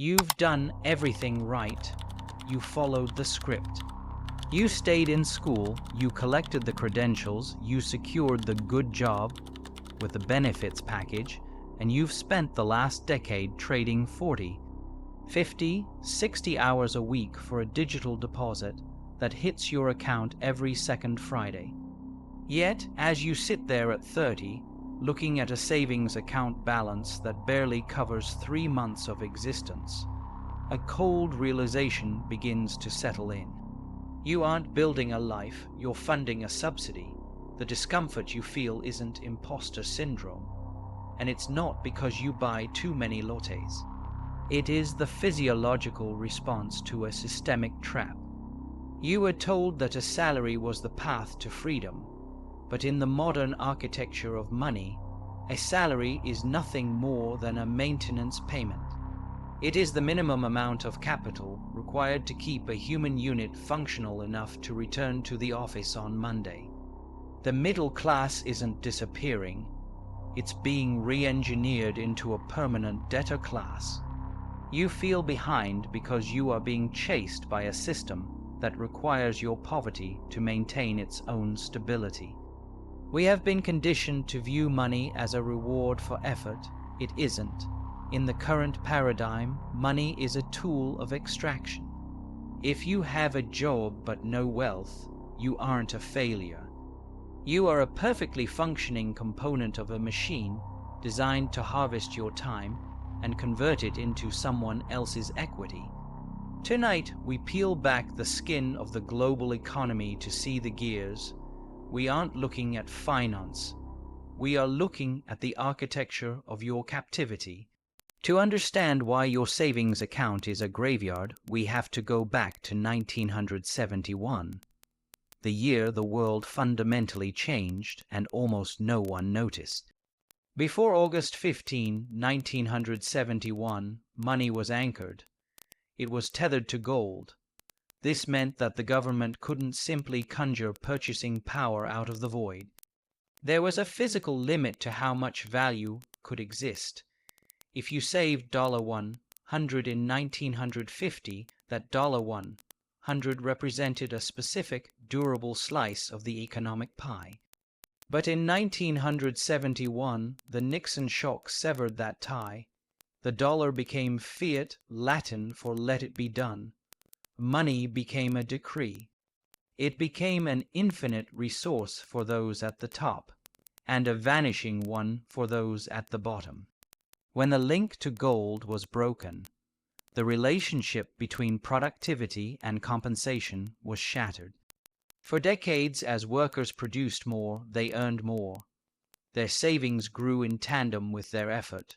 You've done everything right. You followed the script. You stayed in school, you collected the credentials, you secured the good job with the benefits package, and you've spent the last decade trading 40, 50, 60 hours a week for a digital deposit that hits your account every second Friday. Yet, as you sit there at 30, looking at a savings account balance that barely covers 3 months of existence, a cold realization begins to settle in. You aren't building a life, you're funding a subsidy. The discomfort you feel isn't imposter syndrome, and it's not because you buy too many lattes. It is the physiological response to a systemic trap. You were told that a salary was the path to freedom, but in the modern architecture of money, a salary is nothing more than a maintenance payment. It is the minimum amount of capital required to keep a human unit functional enough to return to the office on Monday. The middle class isn't disappearing, it's being re-engineered into a permanent debtor class. You feel behind because you are being chased by a system that requires your poverty to maintain its own stability. We have been conditioned to view money as a reward for effort. It isn't. In the current paradigm, money is a tool of extraction. If you have a job but no wealth, you aren't a failure. You are a perfectly functioning component of a machine designed to harvest your time and convert it into someone else's equity. Tonight, we peel back the skin of the global economy to see the gears. We aren't looking at finance. We are looking at the architecture of your captivity. To understand why your savings account is a graveyard, we have to go back to 1971, the year the world fundamentally changed and almost no one noticed. Before August 15, 1971, money was anchored. It was tethered to gold. This meant that the government couldn't simply conjure purchasing power out of the void. There was a physical limit to how much value could exist. If you saved $100 in 1950, that $100 represented a specific, durable slice of the economic pie. But in 1971, the Nixon shock severed that tie. The dollar became fiat, Latin for let it be done. Money became a decree. It became an infinite resource for those at the top, and a vanishing one for those at the bottom. When the link to gold was broken, the relationship between productivity and compensation was shattered. For decades, as workers produced more, they earned more. Their savings grew in tandem with their effort.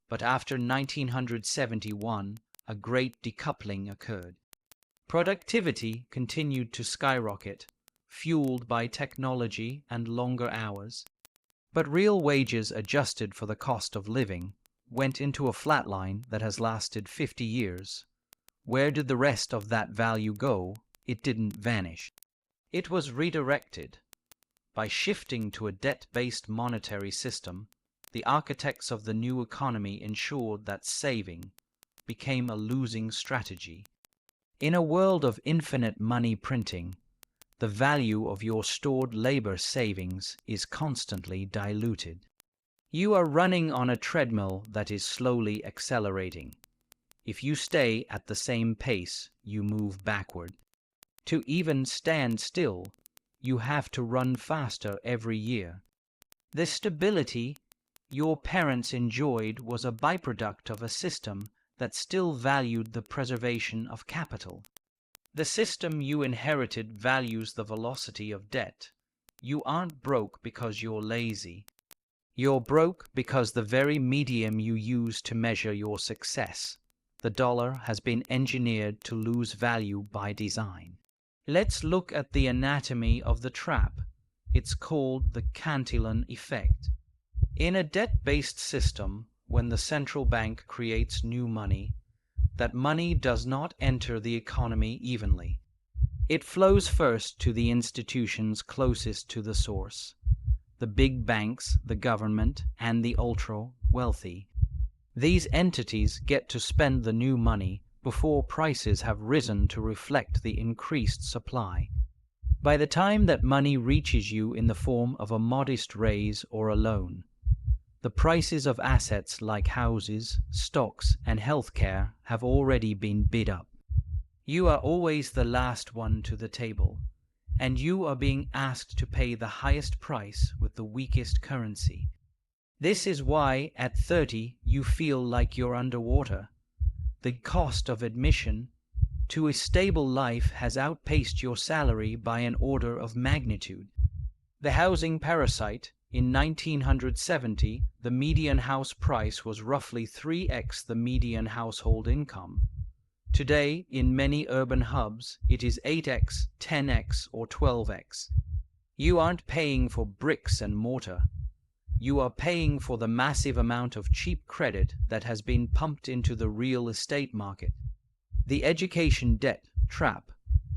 But after 1971, a great decoupling occurred. Productivity continued to skyrocket, fueled by technology and longer hours. But real wages adjusted for the cost of living went into a flatline that has lasted 50 years. Where did the rest of that value go? It didn't vanish. It was redirected. By shifting to a debt-based monetary system, the architects of the new economy ensured that saving became a losing strategy. In a world of infinite money printing, the value of your stored labor savings is constantly diluted. You are running on a treadmill that is slowly accelerating. If you stay at the same pace, you move backward. To even stand still, you have to run faster every year. The stability your parents enjoyed was a byproduct of a system that still valued the preservation of capital. The system you inherited values the velocity of debt. You aren't broke because you're lazy. You're broke because the very medium you use to measure your success, the dollar, has been engineered to lose value by design. Let's look at the anatomy of the trap. It's called the Cantillon Effect. In a debt-based system, when the central bank creates new money, that money does not enter the economy evenly. It flows first to the institutions closest to the source, the big banks, the government, and the ultra-wealthy. These entities get to spend the new money before prices have risen to reflect the increased supply. By the time that money reaches you in the form of a modest raise or a loan, the prices of assets like houses, stocks, and healthcare have already been bid up. You are always the last one to the table, and you are being asked to pay the highest price with the weakest currency. This is why at 30 you feel like you're underwater. The cost of admission to a stable life has outpaced your salary by an order of magnitude. The housing parasite. In 1970, the median house price was roughly 3x the median household income. Today, in many urban hubs, it is 8x, 10x, or 12x. You aren't paying for bricks and mortar. You are paying for the massive amount of cheap credit that has been pumped into the real estate market. The education debt trap.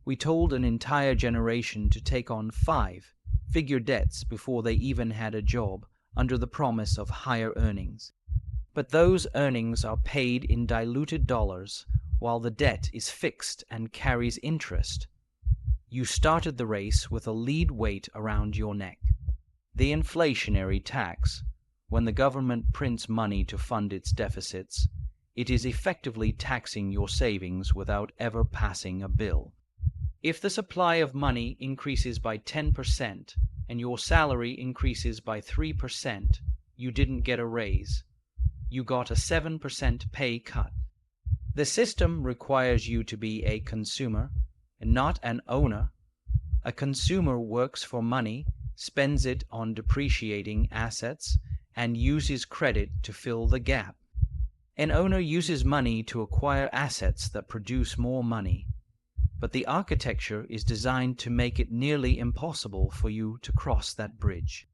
We told an entire generation to take on five-figure debts before they even had a job, under the promise of higher earnings. But those earnings are paid in diluted dollars, while the debt is fixed and carries interest. You started the race with a lead weight around your neck. The inflationary tax. When the government prints money to fund its deficits, it is effectively taxing your savings without ever passing a bill. If the supply of money increases by 10% and your salary increases by 3%, you didn't get a raise. You got a 7% pay cut. The system requires you to be a consumer and not an owner. A consumer works for money, spends it on depreciating assets, and uses credit to fill the gap. An owner uses money to acquire assets that produce more money, but the architecture is designed to make it nearly impossible for you to cross that bridge.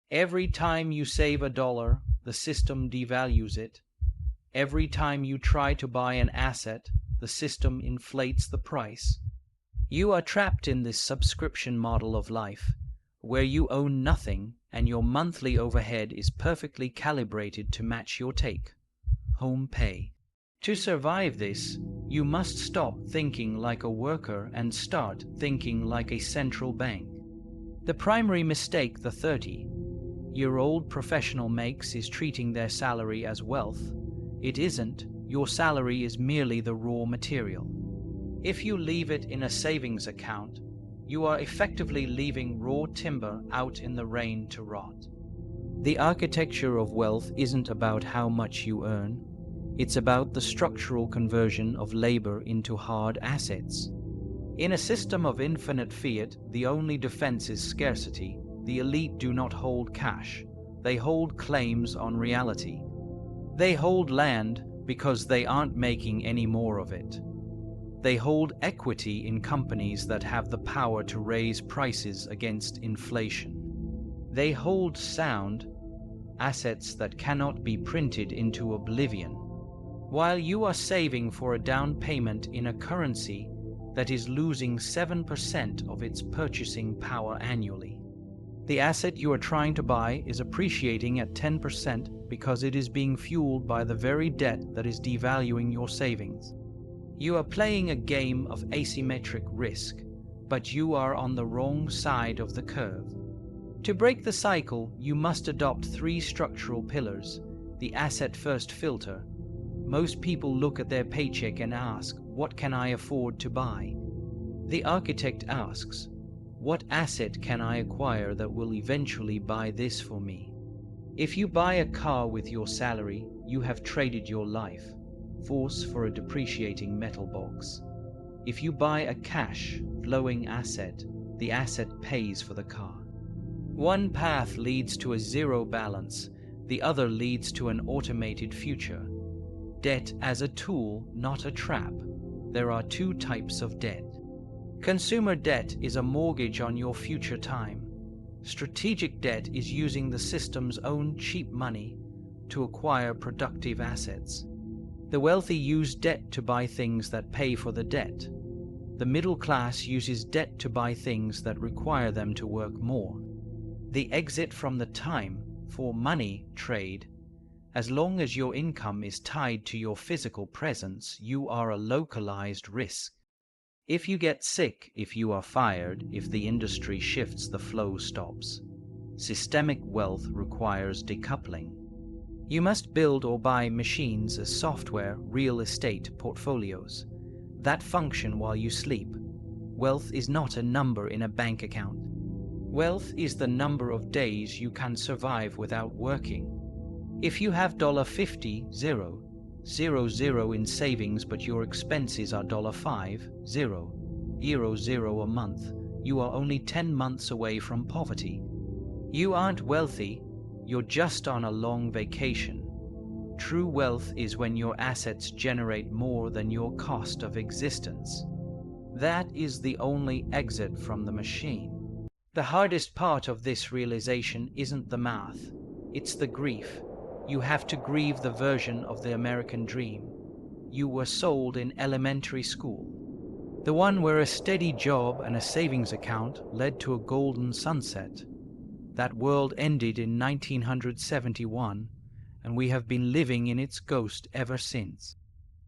Every time you save $1, the system devalues it. Every time you try to buy an asset, the system inflates the price. You are trapped in this subscription model of life, where you own nothing and your monthly overhead is perfectly calibrated to match your take. Home pay. To survive this, you must stop thinking like a worker and start thinking like a central bank. The primary mistake the 30-year-old professional makes is treating their salary as wealth. It isn't. Your salary is merely the raw material. If you leave it in a savings account, you are effectively leaving raw timber out in the rain to rot. The architecture of wealth isn't about how much you earn. It's about the structural conversion of labor into hard assets. In a system of infinite fiat, the only defense is scarcity. The elite do not hold cash. They hold claims on reality. They hold land because they aren't making any more of it. They hold equity in companies that have the power to raise prices against inflation. They hold sound, assets that cannot be printed into oblivion, while you are saving for a down payment in a currency that is losing 7% of its purchasing power annually. The asset you are trying to buy is appreciating at 10% because it is being fueled by the very debt that is devaluing your savings. You are playing a game of asymmetric risk, but you are on the wrong side of the curve. To break the cycle, you must adopt 3 structural pillars. The asset-first filter. Most people look at their paycheck and ask, what can I afford to buy? The architect asks, what asset can I acquire that will eventually buy this for me? If you buy a car with your salary, you have traded your life force for a depreciating metal box. If you buy a cash flowing asset, the asset pays for the car. One path leads to a zero balance, the other leads to an automated future. Debt as a tool, not a trap. There are 2 types of debt. Consumer debt is a mortgage on your future time. Strategic debt is using the system's own cheap money to acquire productive assets. The wealthy use debt to buy things that pay for the debt. The middle class uses debt to buy things that require them to work more. The exit from the time for money trade As long as your income is tied to your physical presence, you are a localized risk. If you get sick, if you are fired, if the industry shifts, the flow stops. Systemic wealth requires decoupling. You must build or buy machines as software, real estate, portfolios that function while you sleep. Wealth is not a number in a bank account. Wealth is the number of days you can survive without working. If you have $50,000 in savings but your expenses are $5,000 a month, you are only 10 months away from poverty. You aren't wealthy, you're just on a long vacation. True wealth is when your assets generate more than your cost of existence. That is the only exit from the machine. The hardest part of this realization isn't the math, it's the grief. You have to grieve the version of the American dream you were sold in elementary school. The one where a steady job and a savings account led to a golden sunset. That world ended in 1971, and we have been living in its ghost ever since.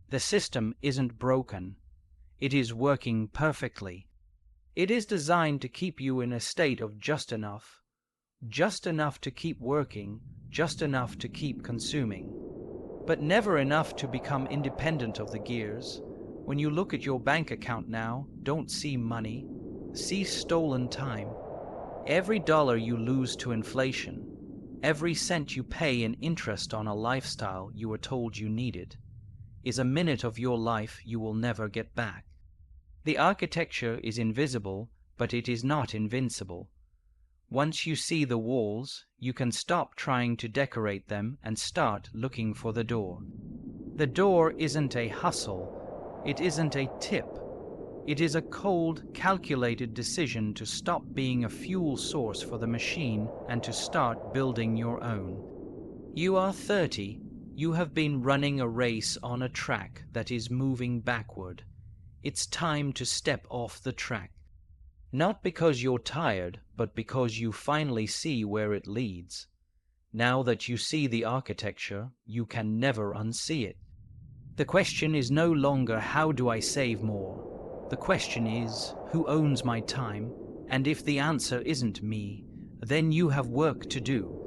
The system isn't broken. It is working perfectly. It is designed to keep you in a state of just enough to keep working, just enough to keep consuming, but never enough to become independent of the gears. When you look at your bank account now, don't see money, see stolen time. Every dollar you lose to inflation, every cent you pay in interest on a lifestyle you were told you needed, is a minute of your life you will never get back. The architecture is invisible, but it is not invincible. Once you see the walls, you can stop trying to decorate them and start looking for the door. The door isn't a hustle, it isn't a tip. It is a cold, calculated decision to stop being a fuel source for the machine and to start building your own. You are 30. You have been running a race on a track that is moving backward. It's time to step off the track. Not because you're tired, but because you finally see where it leads. Now that you see the architecture, you can never unsee it. The question is no longer how do I save more? The question is who owns my time? And if the answer isn't me, then you have work to do.